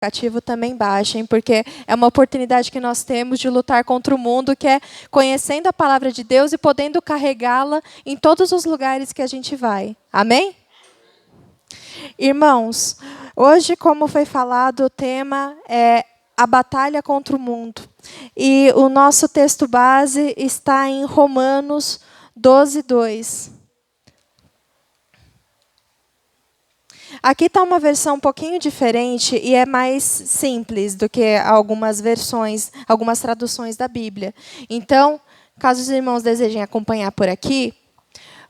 aplicativo também baixem, porque é uma oportunidade que nós temos de lutar contra o mundo, que é conhecendo a palavra de Deus e podendo carregá-la em todos os lugares que a gente vai. Amém? Irmãos, hoje, como foi falado, o tema é a batalha contra o mundo. E o nosso texto base está em Romanos 12, 2. Aqui está uma versão um pouquinho diferente e é mais simples do que algumas versões, algumas traduções da Bíblia. Então, caso os irmãos desejem acompanhar por aqui,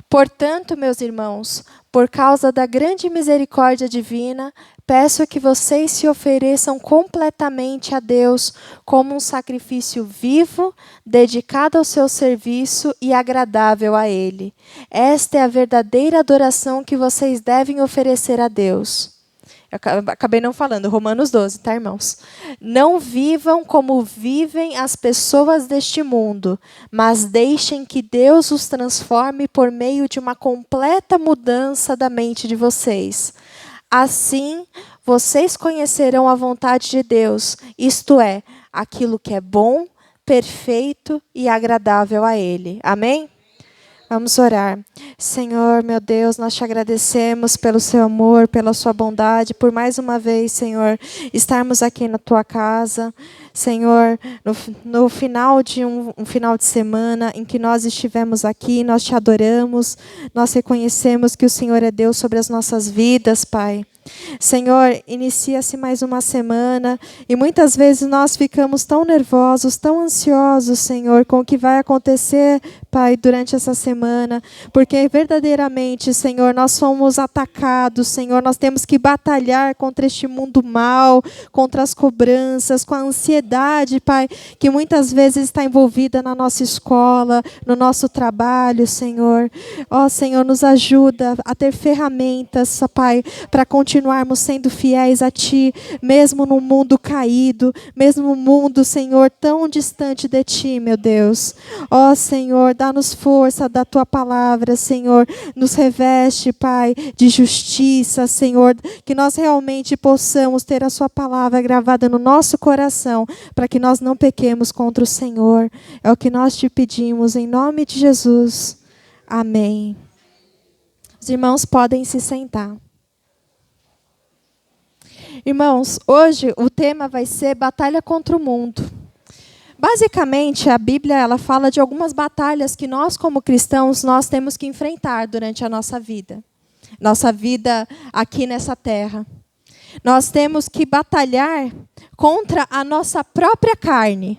portanto, meus irmãos, por causa da grande misericórdia divina, peço que vocês se ofereçam completamente a Deus como um sacrifício vivo, dedicado ao seu serviço e agradável a Ele. Esta é a verdadeira adoração que vocês devem oferecer a Deus. Eu acabei não falando, Romanos 12, tá, irmãos? Não vivam como vivem as pessoas deste mundo, mas deixem que Deus os transforme por meio de uma completa mudança da mente de vocês. Assim, vocês conhecerão a vontade de Deus, isto é, aquilo que é bom, perfeito e agradável a Ele. Amém? Vamos orar. Senhor, meu Deus, nós te agradecemos pelo seu amor, pela sua bondade, por mais uma vez, Senhor, estarmos aqui na tua casa. Senhor, no final de um final de semana em que nós estivemos aqui, nós te adoramos, nós reconhecemos que o Senhor é Deus sobre as nossas vidas, Pai. Senhor, inicia-se mais uma semana e muitas vezes nós ficamos tão nervosos, tão ansiosos, Senhor, com o que vai acontecer, Pai, durante essa semana, porque verdadeiramente, Senhor, nós somos atacados, Senhor, nós temos que batalhar contra este mundo mal, contra as cobranças, com a ansiedade, Pai, que muitas vezes está envolvida na nossa escola, no nosso trabalho, Senhor. Ó, Senhor, nos ajuda a ter ferramentas, Pai, para continuarmos sendo fiéis a Ti, mesmo num mundo caído, mesmo num mundo, Senhor, tão distante de Ti, meu Deus. Ó, Senhor, dá-nos força da Tua palavra, Senhor, nos reveste, Pai, de justiça, Senhor, que nós realmente possamos ter a Sua palavra gravada no nosso coração, para que nós não pequemos contra o Senhor. É o que nós te pedimos, em nome de Jesus. Amém. Os irmãos podem se sentar. Irmãos, hoje o tema vai ser batalha contra o mundo. Basicamente, a Bíblia ela fala de algumas batalhas que nós, como cristãos, nós temos que enfrentar durante a nossa vida aqui nessa terra. Nós temos que batalhar contra a nossa própria carne.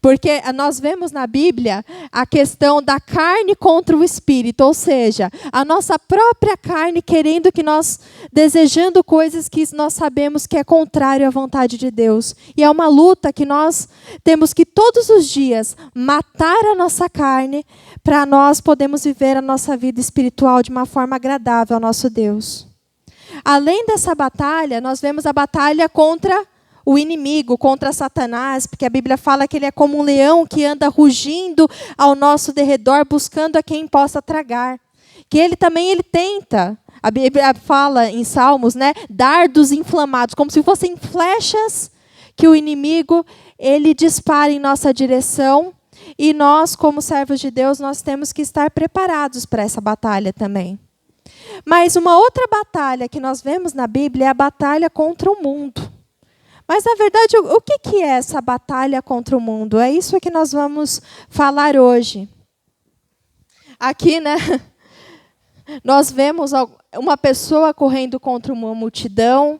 Porque nós vemos na Bíblia a questão da carne contra o espírito, ou seja, a nossa própria carne querendo que nós, desejando coisas que nós sabemos que é contrário à vontade de Deus. E é uma luta que nós temos que todos os dias matar a nossa carne para nós podermos viver a nossa vida espiritual de uma forma agradável ao nosso Deus. Além dessa batalha, nós vemos a batalha contra o inimigo, contra Satanás, porque a Bíblia fala que ele é como um leão que anda rugindo ao nosso derredor, buscando a quem possa tragar. Que ele tenta, a Bíblia fala em Salmos, né, dardos inflamados, como se fossem flechas que o inimigo ele dispara em nossa direção. E nós, como servos de Deus, nós temos que estar preparados para essa batalha também. Mas uma outra batalha que nós vemos na Bíblia é a batalha contra o mundo. Mas, na verdade, o que é essa batalha contra o mundo? É isso que nós vamos falar hoje. Aqui, né, nós vemos uma pessoa correndo contra uma multidão,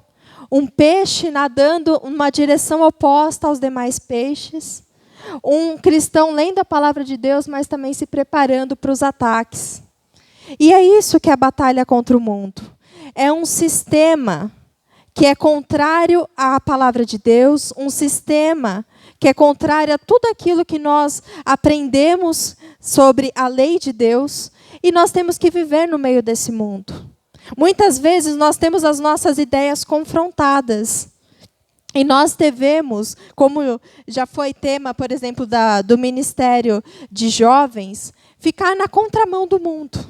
um peixe nadando numa direção oposta aos demais peixes, um cristão lendo a palavra de Deus, mas também se preparando para os ataques. E é isso que é a batalha contra o mundo. É um sistema que é contrário à palavra de Deus, um sistema que é contrário a tudo aquilo que nós aprendemos sobre a lei de Deus, e nós temos que viver no meio desse mundo. Muitas vezes nós temos as nossas ideias confrontadas, e nós devemos, como já foi tema, por exemplo, do Ministério de Jovens, ficar na contramão do mundo.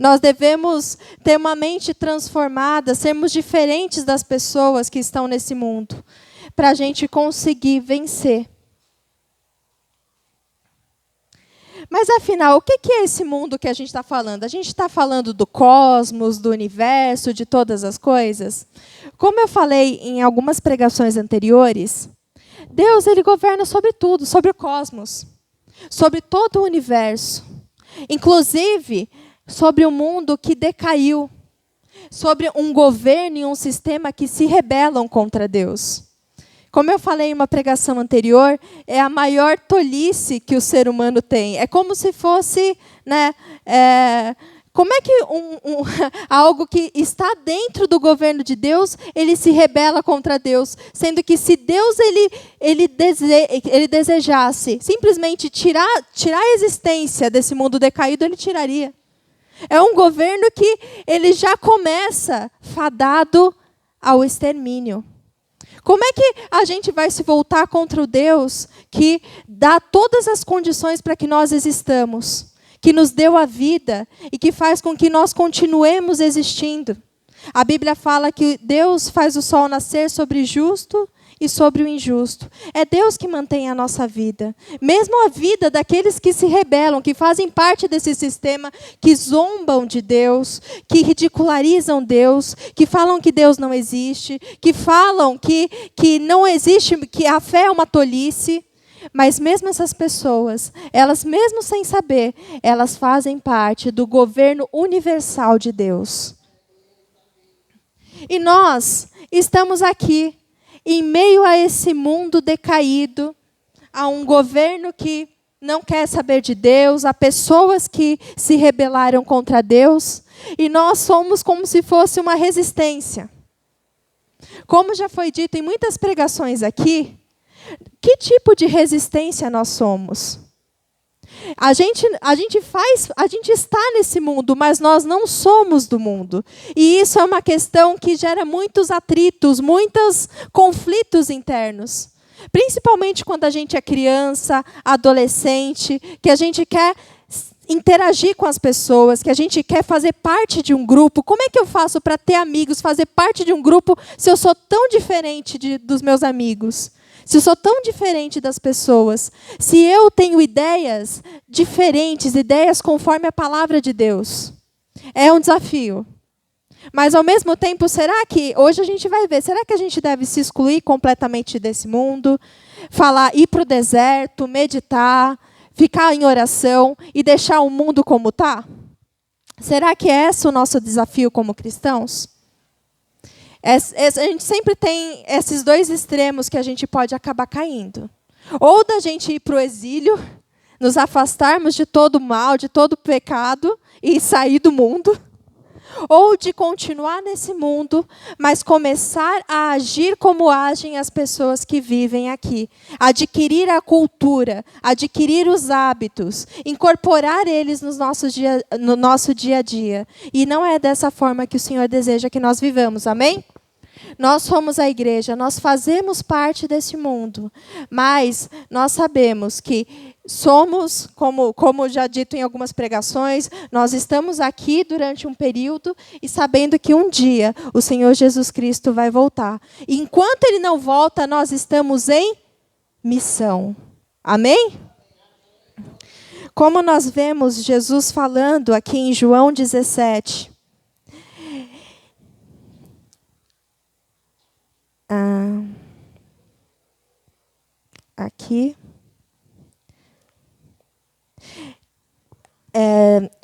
Nós devemos ter uma mente transformada, sermos diferentes das pessoas que estão nesse mundo, para a gente conseguir vencer. Mas, afinal, o que é esse mundo que a gente está falando? A gente está falando do cosmos, do universo, de todas as coisas? Como eu falei em algumas pregações anteriores, Deus, ele governa sobre tudo, sobre o cosmos, sobre todo o universo, inclusive sobre o mundo que decaiu, sobre um governo e um sistema que se rebelam contra Deus. Como eu falei em uma pregação anterior, é a maior tolice que o ser humano tem. É como se fosse, como é que algo que está dentro do governo de Deus, ele se rebela contra Deus, sendo que se Deus ele desejasse simplesmente tirar a existência desse mundo decaído, ele tiraria. É um governo que ele já começa fadado ao extermínio. Como é que a gente vai se voltar contra o Deus que dá todas as condições para que nós existamos, que nos deu a vida e que faz com que nós continuemos existindo? A Bíblia fala que Deus faz o sol nascer sobre o justo e sobre o injusto. É Deus que mantém a nossa vida. Mesmo a vida daqueles que se rebelam, que fazem parte desse sistema, que zombam de Deus, que ridicularizam Deus, que falam que Deus não existe, que falam que não existe, que a fé é uma tolice. Mas mesmo essas pessoas, elas mesmo sem saber, elas fazem parte do governo universal de Deus. E nós estamos aqui, em meio a esse mundo decaído, a um governo que não quer saber de Deus, a pessoas que se rebelaram contra Deus, e nós somos como se fosse uma resistência. Como já foi dito em muitas pregações aqui, que tipo de resistência nós somos? A gente está nesse mundo, mas nós não somos do mundo. E isso é uma questão que gera muitos atritos, muitos conflitos internos. Principalmente quando a gente é criança, adolescente, que a gente quer interagir com as pessoas, que a gente quer fazer parte de um grupo. Como é que eu faço para ter amigos, fazer parte de um grupo, se eu sou tão diferente dos meus amigos? Se eu sou tão diferente das pessoas, se eu tenho ideias diferentes, ideias conforme a palavra de Deus, é um desafio. Mas, ao mesmo tempo, será que, hoje a gente vai ver, será que a gente deve se excluir completamente desse mundo, ir para o deserto, meditar, ficar em oração e deixar o mundo como está? Será que é esse o nosso desafio como cristãos? A gente sempre tem esses dois extremos que a gente pode acabar caindo. Ou da gente ir para o exílio, nos afastarmos de todo o mal, de todo o pecado e sair do mundo. Ou de continuar nesse mundo, mas começar a agir como agem as pessoas que vivem aqui. Adquirir a cultura, adquirir os hábitos, incorporar eles no nosso dia a dia. E não é dessa forma que o Senhor deseja que nós vivamos, amém? Nós somos a igreja, nós fazemos parte desse mundo, mas nós sabemos que somos, como já dito em algumas pregações, nós estamos aqui durante um período e sabendo que um dia o Senhor Jesus Cristo vai voltar. E enquanto Ele não volta, nós estamos em missão. Amém? Como nós vemos Jesus falando aqui em João 17. Aqui.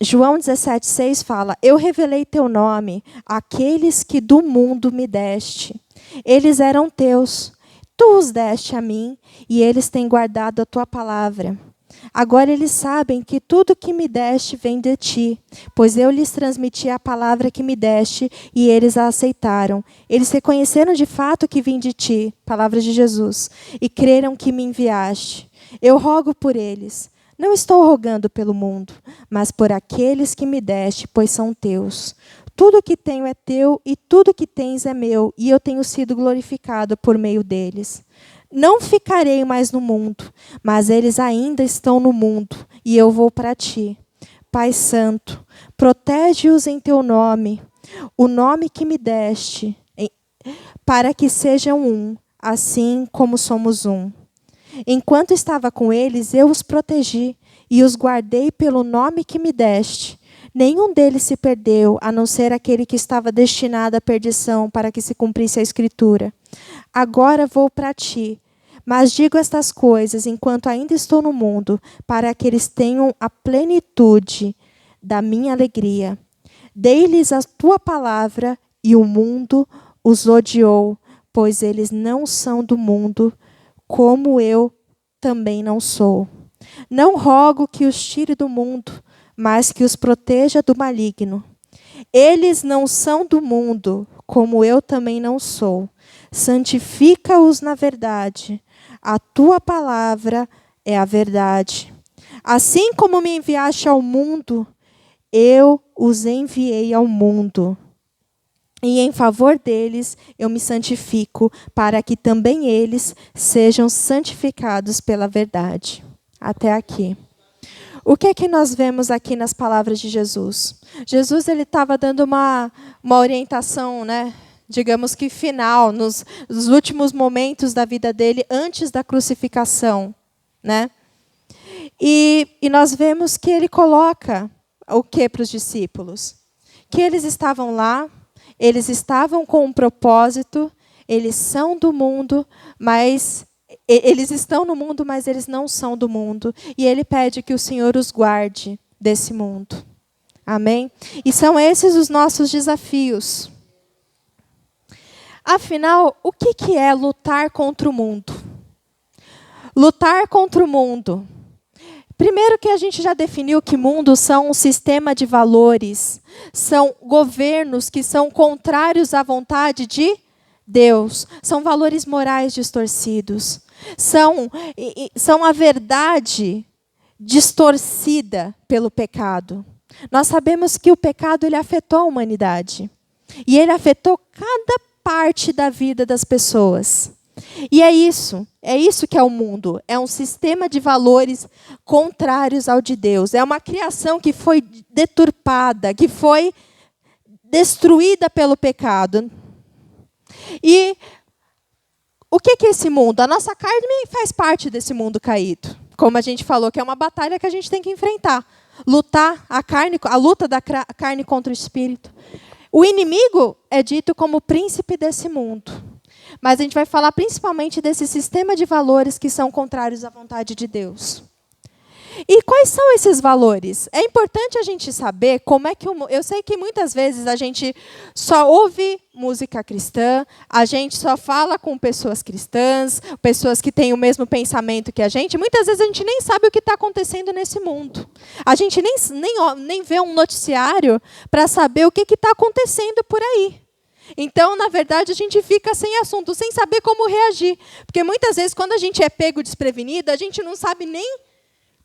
João 17,6 fala: Eu revelei teu nome àqueles que do mundo me deste. Eles eram teus. Tu os deste a mim, e eles têm guardado a tua palavra. Agora eles sabem que tudo que me deste vem de ti, pois eu lhes transmiti a palavra que me deste, e eles a aceitaram. Eles reconheceram de fato que vim de ti, palavra de Jesus, e creram que me enviaste. Eu rogo por eles. Não estou rogando pelo mundo, mas por aqueles que me deste, pois são teus. Tudo que tenho é teu, e tudo que tens é meu, e eu tenho sido glorificado por meio deles. Não ficarei mais no mundo, mas eles ainda estão no mundo, e eu vou para ti. Pai Santo, protege-os em teu nome, o nome que me deste, para que sejam um, assim como somos um. Enquanto estava com eles, eu os protegi e os guardei pelo nome que me deste. Nenhum deles se perdeu, a não ser aquele que estava destinado à perdição, para que se cumprisse a Escritura. Agora vou para ti, mas digo estas coisas enquanto ainda estou no mundo, para que eles tenham a plenitude da minha alegria. Dei-lhes a tua palavra e o mundo os odiou, pois eles não são do mundo, como eu também não sou. Não rogo que os tire do mundo, mas que os proteja do maligno. Eles não são do mundo, como eu também não sou. Santifica-os na verdade. A tua palavra é a verdade. Assim como me enviaste ao mundo, eu os enviei ao mundo. E em favor deles eu me santifico, para que também eles sejam santificados pela verdade. Até aqui. O que é que nós vemos aqui nas palavras de Jesus? Jesus ele estava dando uma orientação, né? Digamos que final, nos últimos momentos da vida dele, antes da crucificação, né? E nós vemos que ele coloca o que para os discípulos? Que eles estavam lá, eles estavam com um propósito, eles são do mundo, mas eles estão no mundo, mas eles não são do mundo. E ele pede que o Senhor os guarde desse mundo. Amém? E são esses os nossos desafios. Afinal, o que é lutar contra o mundo? Lutar contra o mundo. Primeiro que a gente já definiu que mundo são um sistema de valores, são governos que são contrários à vontade de Deus, são valores morais distorcidos, são a verdade distorcida pelo pecado. Nós sabemos que o pecado ele afetou a humanidade e ele afetou cada parte da vida das pessoas. E é isso que é o mundo. É um sistema de valores contrários ao de Deus. É uma criação que foi deturpada, que foi destruída pelo pecado. E o que é esse mundo? A nossa carne faz parte desse mundo caído. Como a gente falou, que é uma batalha que a gente tem que enfrentar. Lutar a luta da carne contra o espírito. O inimigo é dito como o príncipe desse mundo. Mas a gente vai falar principalmente desse sistema de valores que são contrários à vontade de Deus. E quais são esses valores? É importante a gente saber como é que... Eu sei que muitas vezes a gente só ouve música cristã, a gente só fala com pessoas cristãs, pessoas que têm o mesmo pensamento que a gente. Muitas vezes a gente nem sabe o que está acontecendo nesse mundo. A gente nem vê um noticiário para saber o que está acontecendo por aí. Então, na verdade, a gente fica sem assunto, sem saber como reagir. Porque muitas vezes, quando a gente é pego desprevenido, a gente não sabe nem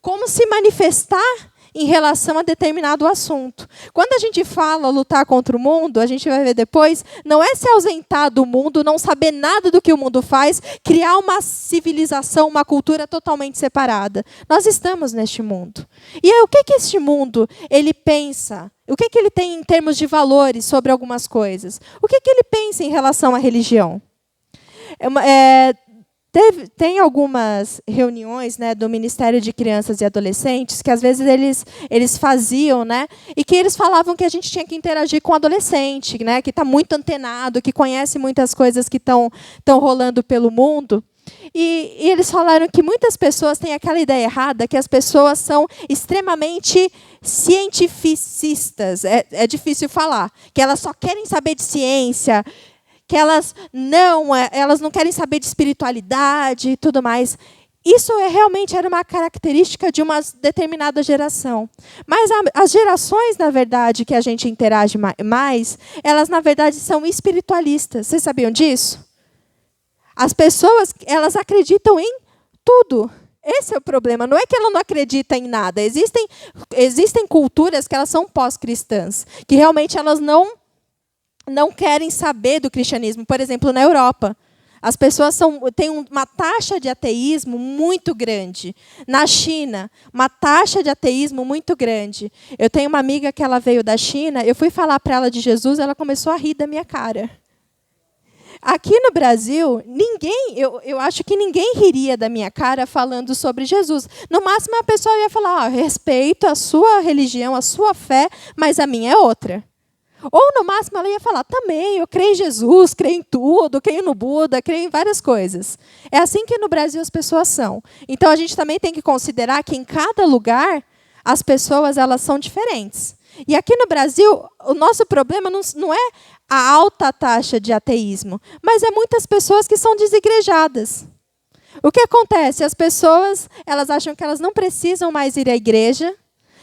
como se manifestar em relação a determinado assunto. Quando a gente fala lutar contra o mundo, a gente vai ver depois, não é se ausentar do mundo, não saber nada do que o mundo faz, criar uma civilização, uma cultura totalmente separada. Nós estamos neste mundo. E aí, o que este mundo ele pensa? O que ele tem em termos de valores sobre algumas coisas? O que ele pensa em relação à religião? Tem algumas reuniões, né, do Ministério de Crianças e Adolescentes que às vezes eles faziam, né, e que eles falavam que a gente tinha que interagir com o adolescente, né, que está muito antenado, que conhece muitas coisas que estão rolando pelo mundo. E eles falaram que muitas pessoas têm aquela ideia errada, que as pessoas são extremamente cientificistas, é difícil falar, que elas só querem saber de ciência, que elas não querem saber de espiritualidade e tudo mais. Isso realmente era uma característica de uma determinada geração. Mas as gerações, na verdade, que a gente interage mais, elas, na verdade, são espiritualistas. Vocês sabiam disso? As pessoas, elas acreditam em tudo. Esse é o problema. Não é que ela não acredita em nada. Existem culturas que elas são pós-cristãs, que realmente elas não querem saber do cristianismo. Por exemplo, na Europa, As pessoas têm uma taxa de ateísmo muito grande. Na China, uma taxa de ateísmo muito grande. Eu tenho uma amiga que ela veio da China, eu fui falar para ela de Jesus, ela começou a rir da minha cara. Aqui no Brasil, eu acho que ninguém riria da minha cara falando sobre Jesus. No máximo, a pessoa ia falar, respeito a sua religião, a sua fé, mas a minha é outra. Ou, no máximo, ela ia falar, também, eu creio em Jesus, creio em tudo, creio no Buda, creio em várias coisas. É assim que no Brasil as pessoas são. Então, a gente também tem que considerar que em cada lugar, as pessoas elas são diferentes. E aqui no Brasil, o nosso problema não é a alta taxa de ateísmo, mas é muitas pessoas que são desigrejadas. O que acontece? As pessoas elas acham que elas não precisam mais ir à igreja,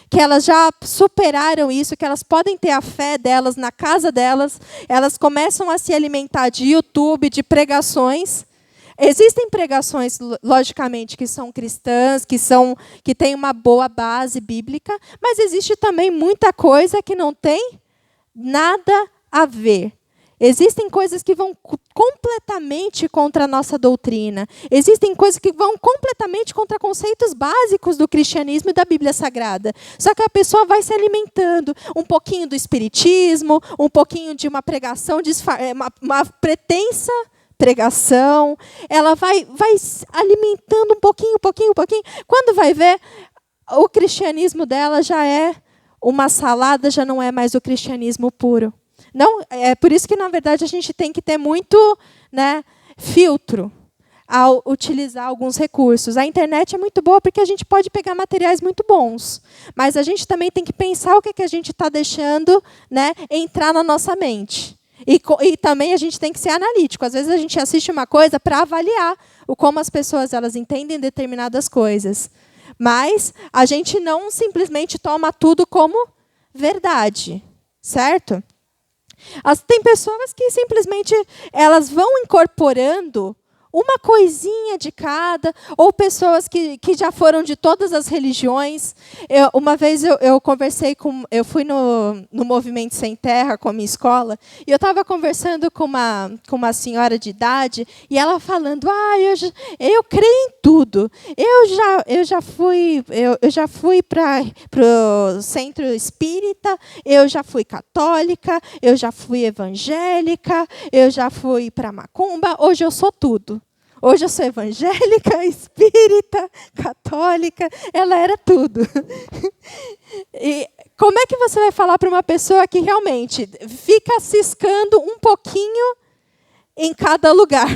que elas já superaram isso, que elas podem ter a fé delas na casa delas, elas começam a se alimentar de YouTube, de pregações. Existem pregações, logicamente, que são cristãs, que têm uma boa base bíblica, mas existe também muita coisa que não tem nada a ver. Existem coisas que vão completamente contra a nossa doutrina. Existem coisas que vão completamente contra conceitos básicos do cristianismo e da Bíblia Sagrada. Só que a pessoa vai se alimentando um pouquinho do espiritismo, um pouquinho de uma pregação, uma pretensa pregação. Ela vai alimentando um pouquinho. Quando vai ver, o cristianismo dela já é uma salada, já não é mais o cristianismo puro. Não, é por isso que, na verdade, a gente tem que ter muito, filtro ao utilizar alguns recursos. A internet é muito boa porque a gente pode pegar materiais muito bons, mas a gente também tem que pensar o que a gente está deixando, entrar na nossa mente. E também a gente tem que ser analítico. Às vezes a gente assiste uma coisa para avaliar como as pessoas elas entendem determinadas coisas. Mas a gente não simplesmente toma tudo como verdade, certo? Tem pessoas que simplesmente elas vão incorporando uma coisinha de cada, ou pessoas que já foram de todas as religiões. Uma vez eu conversei eu fui no Movimento Sem Terra com a minha escola, e eu estava conversando com uma senhora de idade, e ela falando, eu creio em tudo. Eu já fui para o centro espírita, eu já fui católica, eu já fui evangélica, eu já fui para macumba, hoje eu sou tudo. Hoje eu sou evangélica, espírita, católica, ela era tudo. E como é que você vai falar para uma pessoa que realmente fica ciscando um pouquinho em cada lugar?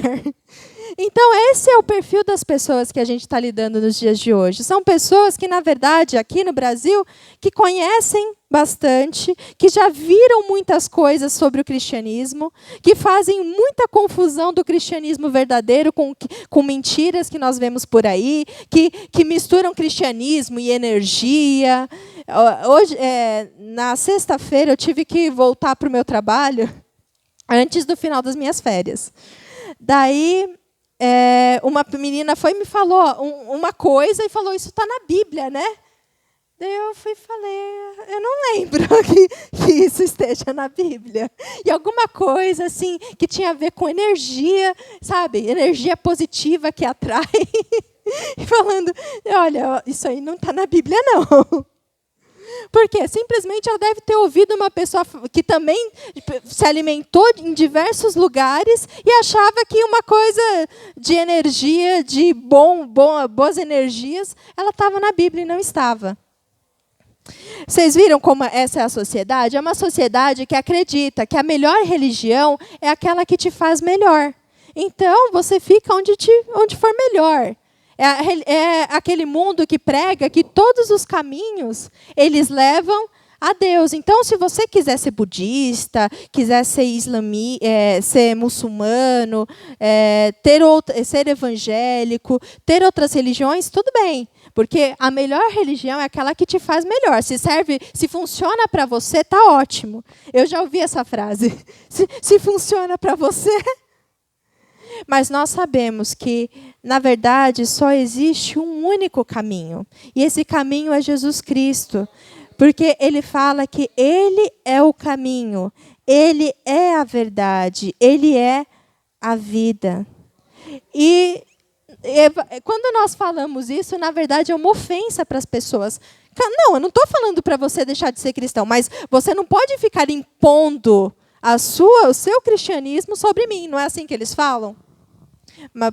Então, esse é o perfil das pessoas que a gente está lidando nos dias de hoje. São pessoas que, na verdade, aqui no Brasil, que conhecem bastante, que já viram muitas coisas sobre o cristianismo, que fazem muita confusão do cristianismo verdadeiro com mentiras que nós vemos por aí, que misturam cristianismo e energia. Hoje, na sexta-feira, eu tive que voltar para o meu trabalho antes do final das minhas férias. Daí, uma menina foi e me falou uma coisa e falou, isso está na Bíblia, né? Daí eu fui e falei, eu não lembro que isso esteja na Bíblia. E alguma coisa assim que tinha a ver com energia, sabe? Energia positiva que atrai. E falando, olha, isso aí não está na Bíblia, não. Por quê? Simplesmente ela deve ter ouvido uma pessoa que também se alimentou em diversos lugares e achava que uma coisa de energia, de boas energias, ela estava na Bíblia e não estava. Vocês viram como essa é a sociedade? É uma sociedade que acredita que a melhor religião é aquela que te faz melhor. Então, você fica onde for melhor. É aquele mundo que prega que todos os caminhos, eles levam a Deus. Então, se você quiser ser budista, quiser ser ser muçulmano, ser evangélico, ter outras religiões, tudo bem. Porque a melhor religião é aquela que te faz melhor. Se funciona para você, tá ótimo. Eu já ouvi essa frase. Se funciona para você. Mas nós sabemos que, na verdade, só existe um único caminho. E esse caminho é Jesus Cristo. Porque ele fala que ele é o caminho, ele é a verdade, ele é a vida. E quando nós falamos isso, na verdade é uma ofensa para as pessoas. Não, eu não estou falando para você deixar de ser cristão, mas você não pode ficar impondo o seu cristianismo sobre mim. Não é assim que eles falam?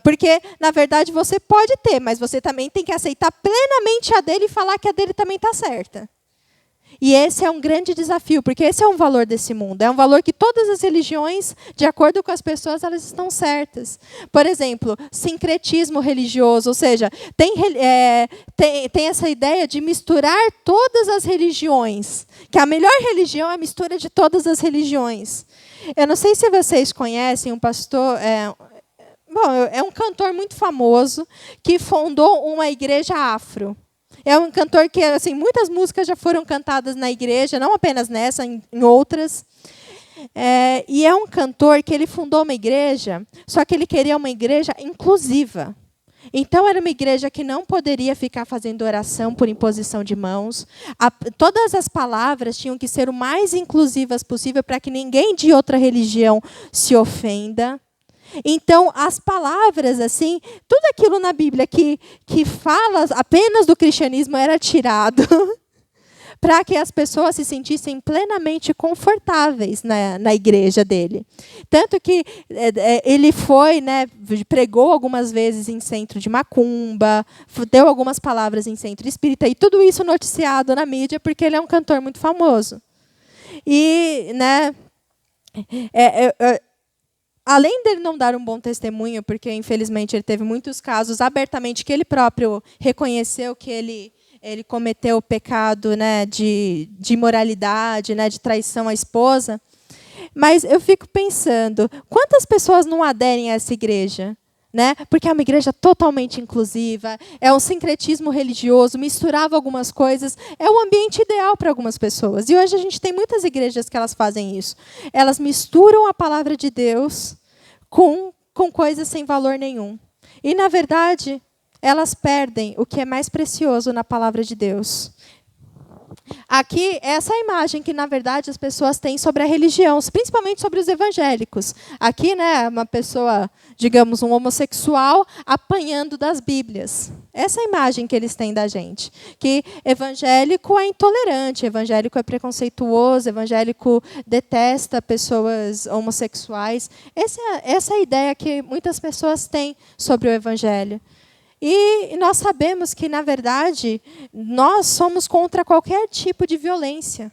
Porque, na verdade, você pode ter, mas você também tem que aceitar plenamente a dele e falar que a dele também está certa. E esse é um grande desafio, porque esse é um valor desse mundo. É um valor que todas as religiões, de acordo com as pessoas, elas estão certas. Por exemplo, sincretismo religioso, ou seja, tem essa ideia de misturar todas as religiões. Que a melhor religião é a mistura de todas as religiões. Eu não sei se vocês conhecem um pastor... é um cantor muito famoso que fundou uma igreja afro. É um cantor que, assim, muitas músicas já foram cantadas na igreja, não apenas nessa, em outras. E é um cantor que ele fundou uma igreja, só que ele queria uma igreja inclusiva. Então, era uma igreja que não poderia ficar fazendo oração por imposição de mãos. Todas as palavras tinham que ser o mais inclusivas possível para que ninguém de outra religião se ofenda. Então, as palavras, assim, tudo aquilo na Bíblia que fala apenas do cristianismo era tirado para que as pessoas se sentissem plenamente confortáveis na igreja dele. Tanto que ele foi, pregou algumas vezes em centro de macumba, deu algumas palavras em centro espírita, e tudo isso noticiado na mídia, porque ele é um cantor muito famoso. E, além dele não dar um bom testemunho, porque, infelizmente, ele teve muitos casos abertamente que ele próprio reconheceu que ele cometeu o pecado, de imoralidade, de traição à esposa. Mas eu fico pensando, quantas pessoas não aderem a essa igreja? Porque é uma igreja totalmente inclusiva, é um sincretismo religioso, misturava algumas coisas, é o ambiente ideal para algumas pessoas. E hoje a gente tem muitas igrejas que elas fazem isso. Elas misturam a palavra de Deus com coisas sem valor nenhum. E, na verdade, elas perdem o que é mais precioso na palavra de Deus. Aqui, essa é a imagem que, na verdade, as pessoas têm sobre a religião, principalmente sobre os evangélicos. Aqui, uma pessoa, digamos, um homossexual apanhando das Bíblias. Essa é a imagem que eles têm da gente. Que evangélico é intolerante, evangélico é preconceituoso, evangélico detesta pessoas homossexuais. Essa é a ideia que muitas pessoas têm sobre o evangelho. E nós sabemos que, na verdade, nós somos contra qualquer tipo de violência.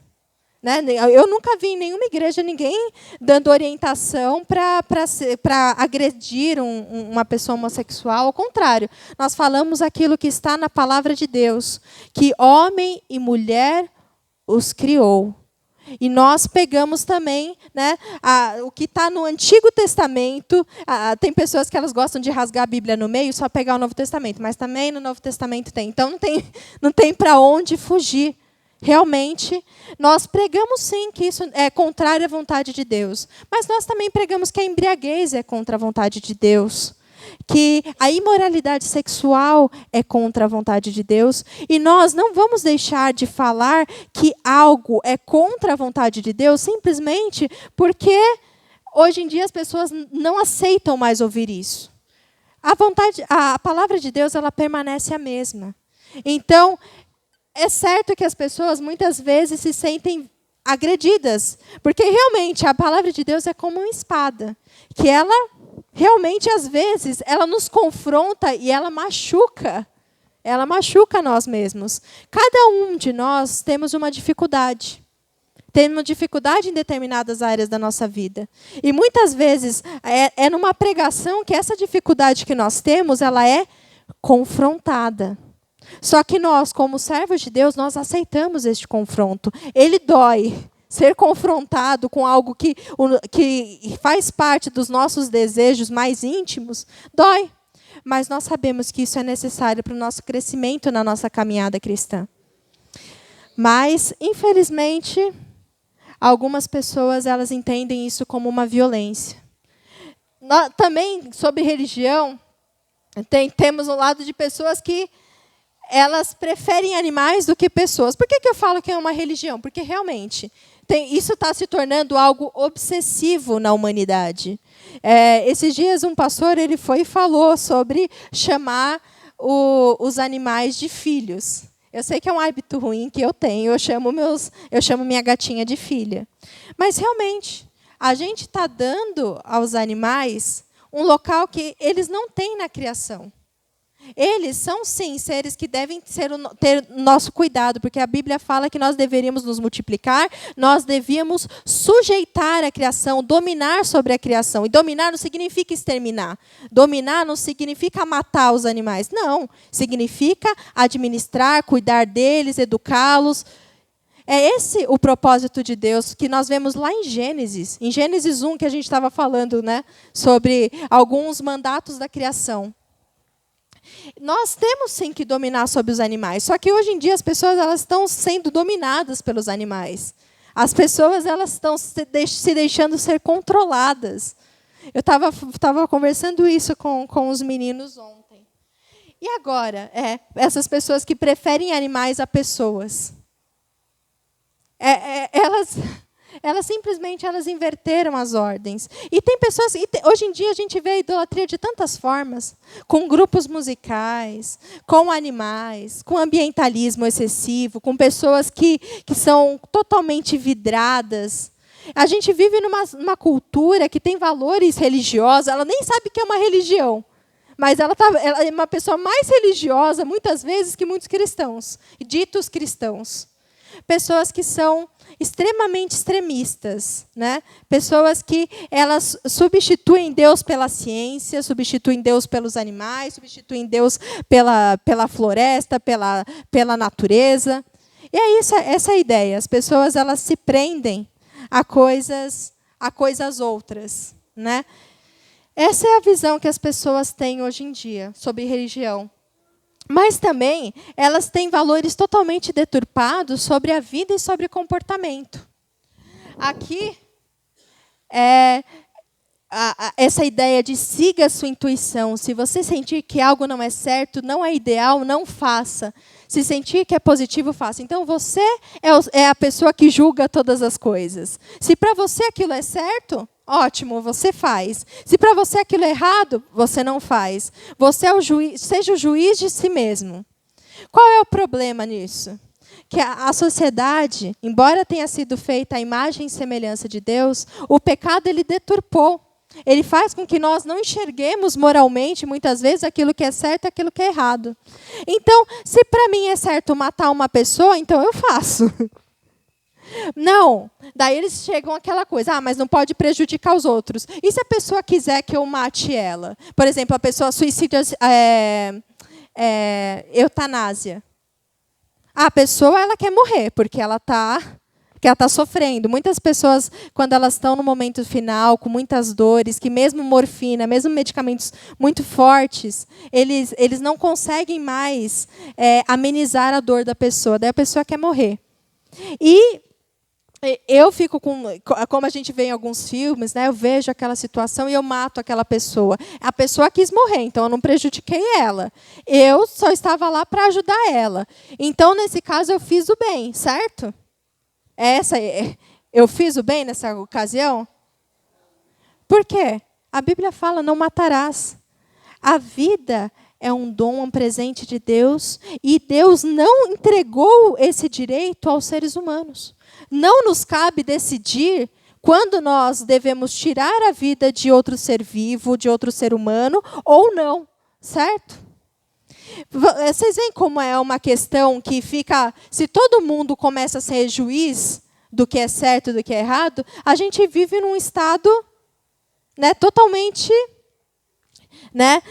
Eu nunca vi em nenhuma igreja ninguém dando orientação para agredir uma pessoa homossexual. Ao contrário, nós falamos aquilo que está na palavra de Deus, que homem e mulher os criou. E nós pegamos também o que está no Antigo Testamento. Tem pessoas que elas gostam de rasgar a Bíblia no meio e só pegar o Novo Testamento, mas também no Novo Testamento tem. Então não tem para onde fugir. Realmente, nós pregamos sim que isso é contrário à vontade de Deus, mas nós também pregamos que a embriaguez é contra a vontade de Deus, que a imoralidade sexual é contra a vontade de Deus, e nós não vamos deixar de falar que algo é contra a vontade de Deus simplesmente porque hoje em dia as pessoas não aceitam mais ouvir isso. A palavra de Deus, ela permanece a mesma. Então, é certo que as pessoas muitas vezes se sentem agredidas, porque realmente a palavra de Deus é como uma espada, que ela realmente, às vezes, ela nos confronta e ela machuca nós mesmos. Cada um de nós temos uma dificuldade. Temos dificuldade em determinadas áreas da nossa vida. E muitas vezes é numa pregação que essa dificuldade que nós temos, ela é confrontada. Só que nós, como servos de Deus, nós aceitamos este confronto. Ele dói. Ser confrontado com algo que faz parte dos nossos desejos mais íntimos, dói. Mas nós sabemos que isso é necessário para o nosso crescimento na nossa caminhada cristã. Mas, infelizmente, algumas pessoas elas entendem isso como uma violência. Também, sobre religião, temos um lado de pessoas que elas preferem animais do que pessoas. Por que eu falo que é uma religião? Porque realmente isso está se tornando algo obsessivo na humanidade. Esses dias um pastor ele foi e falou sobre chamar os animais de filhos. Eu sei que é um hábito ruim que eu tenho. Eu chamo minha gatinha de filha. Mas realmente a gente está dando aos animais um local que eles não têm na criação. Eles são, sim, seres que devem ter nosso cuidado, porque a Bíblia fala que nós deveríamos nos multiplicar, nós devíamos sujeitar a criação, dominar sobre a criação. E dominar não significa exterminar. Dominar não significa matar os animais. Não. Significa administrar, cuidar deles, educá-los. É esse o propósito de Deus que nós vemos lá em Gênesis 1, que a gente estava falando, né, sobre alguns mandatos da criação. Nós temos sim que dominar sobre os animais, só que hoje em dia as pessoas elas estão sendo dominadas pelos animais. As pessoas elas estão se deixando ser controladas. Eu estava conversando isso com os meninos ontem. E agora, essas pessoas que preferem animais a pessoas. Elas simplesmente inverteram as ordens. E tem pessoas... hoje em dia a gente vê a idolatria de tantas formas. Com grupos musicais, com animais, com ambientalismo excessivo, com pessoas que são totalmente vidradas. A gente vive numa cultura que tem valores religiosos, ela nem sabe que é uma religião. Mas ela é uma pessoa mais religiosa, muitas vezes, que muitos cristãos, ditos cristãos. Pessoas que são extremamente extremistas, né? Pessoas que elas substituem Deus pela ciência, substituem Deus pelos animais, substituem Deus pela floresta, pela natureza. E é isso, essa é a ideia. As pessoas elas se prendem a coisas outras, né? Essa é a visão que as pessoas têm hoje em dia sobre religião. Mas também elas têm valores totalmente deturpados sobre a vida e sobre o comportamento. Aqui, essa ideia de siga a sua intuição. Se você sentir que algo não é certo, não é ideal, não faça. Se sentir que é positivo, faça. Então, você é a pessoa que julga todas as coisas. Se para você aquilo é certo, ótimo, você faz. Se para você aquilo é errado, você não faz. Você é o juiz, seja o juiz de si mesmo. Qual é o problema nisso? Que a sociedade, embora tenha sido feita à imagem e semelhança de Deus, o pecado ele deturpou. Ele faz com que nós não enxerguemos moralmente, muitas vezes, aquilo que é certo e aquilo que é errado. Então, se para mim é certo matar uma pessoa, então eu faço. Não. Daí eles chegam àquela coisa, mas não pode prejudicar os outros. E se a pessoa quiser que eu mate ela? Por exemplo, a pessoa suicida, eutanásia. A pessoa ela quer morrer, porque ela está sofrendo. Muitas pessoas, quando elas estão no momento final, com muitas dores, que mesmo morfina, mesmo medicamentos muito fortes, eles não conseguem mais amenizar a dor da pessoa. Daí a pessoa quer morrer. E eu fico como a gente vê em alguns filmes, né, eu vejo aquela situação e eu mato aquela pessoa. A pessoa quis morrer, então eu não prejudiquei ela. Eu só estava lá para ajudar ela. Então, nesse caso, eu fiz o bem, certo? Eu fiz o bem nessa ocasião? Por quê? A Bíblia fala, não matarás. A vida é um dom, um presente de Deus, e Deus não entregou esse direito aos seres humanos. Não nos cabe decidir quando nós devemos tirar a vida de outro ser vivo, de outro ser humano, ou não, certo? Vocês veem como é uma questão que fica... Se todo mundo começa a ser juiz do que é certo e do que é errado, a gente vive num estado, né, totalmente... Né,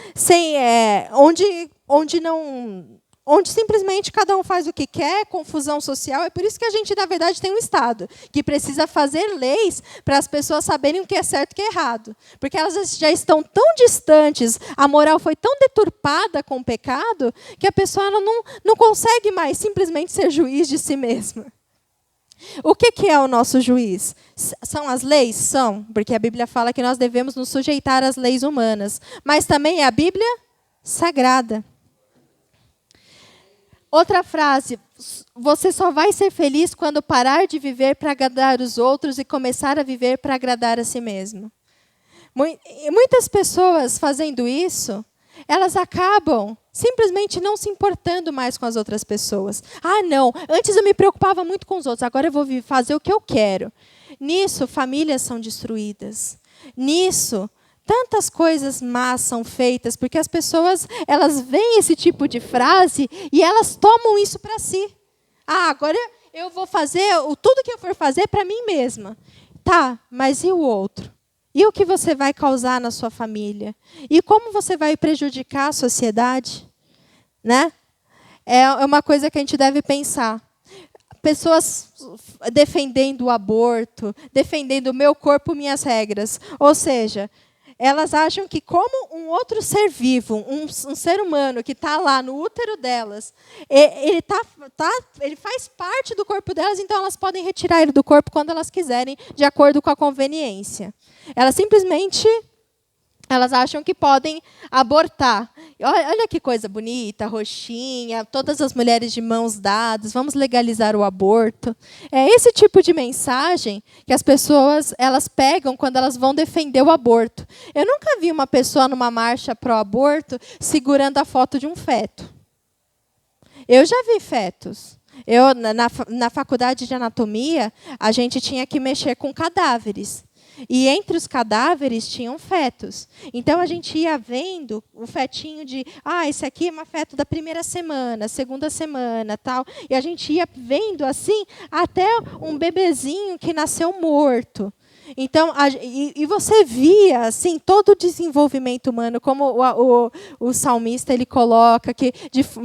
onde simplesmente cada um faz o que quer, confusão social. É por isso que a gente, na verdade, tem um Estado que precisa fazer leis para as pessoas saberem o que é certo e o que é errado. Porque elas já estão tão distantes, a moral foi tão deturpada com o pecado, que a pessoa ela não consegue mais simplesmente ser juiz de si mesma. O que é o nosso juiz? São as leis? São, porque a Bíblia fala que nós devemos nos sujeitar às leis humanas. Mas também é a Bíblia sagrada. Outra frase: você só vai ser feliz quando parar de viver para agradar os outros e começar a viver para agradar a si mesmo. Muitas pessoas fazendo isso, elas acabam simplesmente não se importando mais com as outras pessoas. Ah, não, antes eu me preocupava muito com os outros, agora eu vou fazer o que eu quero. Nisso, famílias são destruídas. Nisso, tantas coisas más são feitas, porque as pessoas, elas veem esse tipo de frase e elas tomam isso para si. Ah, agora eu vou fazer tudo que eu for fazer para mim mesma. Tá, mas e o outro? E o que você vai causar na sua família? E como você vai prejudicar a sociedade? Né? É uma coisa que a gente deve pensar. Pessoas defendendo o aborto, defendendo o meu corpo, minhas regras. Ou seja, elas acham que como um outro ser vivo, um ser humano que está lá no útero delas, ele faz parte do corpo delas, então elas podem retirar ele do corpo quando elas quiserem, de acordo com a conveniência. Elas acham que podem abortar. Olha que coisa bonita, roxinha, todas as mulheres de mãos dadas, vamos legalizar o aborto. É esse tipo de mensagem que as pessoas elas pegam quando elas vão defender o aborto. Eu nunca vi uma pessoa numa marcha pró-aborto segurando a foto de um feto. Eu já vi fetos. Na faculdade de anatomia, a gente tinha que mexer com cadáveres. E entre os cadáveres tinham fetos. Então a gente ia vendo o fetinho de, esse aqui é um feto da primeira semana, segunda semana, tal. E a gente ia vendo assim até um bebezinho que nasceu morto. Então, e você via assim todo o desenvolvimento humano, como o salmista ele coloca, que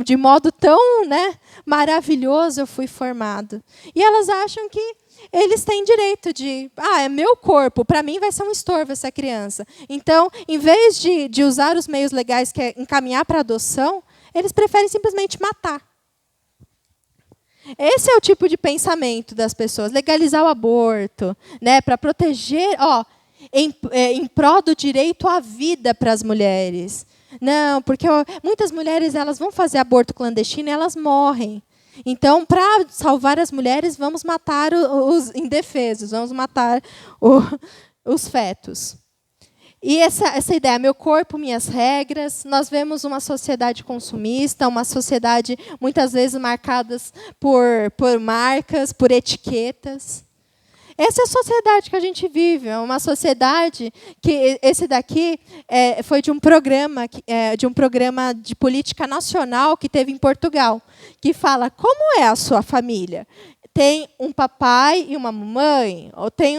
de modo tão, né, maravilhoso eu fui formado. E elas acham que eles têm direito de, é meu corpo, para mim vai ser um estorvo essa criança. Então, em vez de usar os meios legais, que é encaminhar para adoção, eles preferem simplesmente matar. Esse é o tipo de pensamento das pessoas. Legalizar o aborto, né, para proteger, em prol do direito à vida para as mulheres. Não, porque muitas mulheres elas vão fazer aborto clandestino e elas morrem. Então, para salvar as mulheres, vamos matar os indefesos, vamos matar os fetos. E essa ideia, meu corpo, minhas regras, nós vemos uma sociedade consumista, uma sociedade muitas vezes marcada por marcas, por etiquetas. Essa é a sociedade que a gente vive, é uma sociedade que esse daqui foi de um programa de política nacional que teve em Portugal, que fala como é a sua família. Tem um papai e uma mamãe, ou tem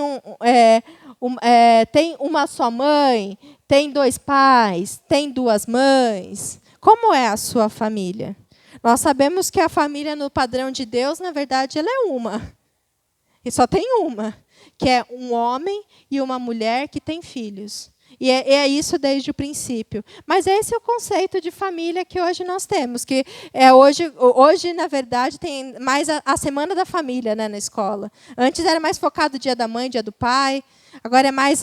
tem uma só mãe, tem dois pais, tem duas mães. Como é a sua família? Nós sabemos que a família no padrão de Deus, na verdade, ela é uma. E só tem uma, que é um homem e uma mulher que têm filhos. E é isso desde o princípio. Mas esse é o conceito de família que hoje nós temos. Que hoje, na verdade, tem mais a Semana da Família, né, na escola. Antes era mais focado o Dia da Mãe, Dia do Pai. Agora é mais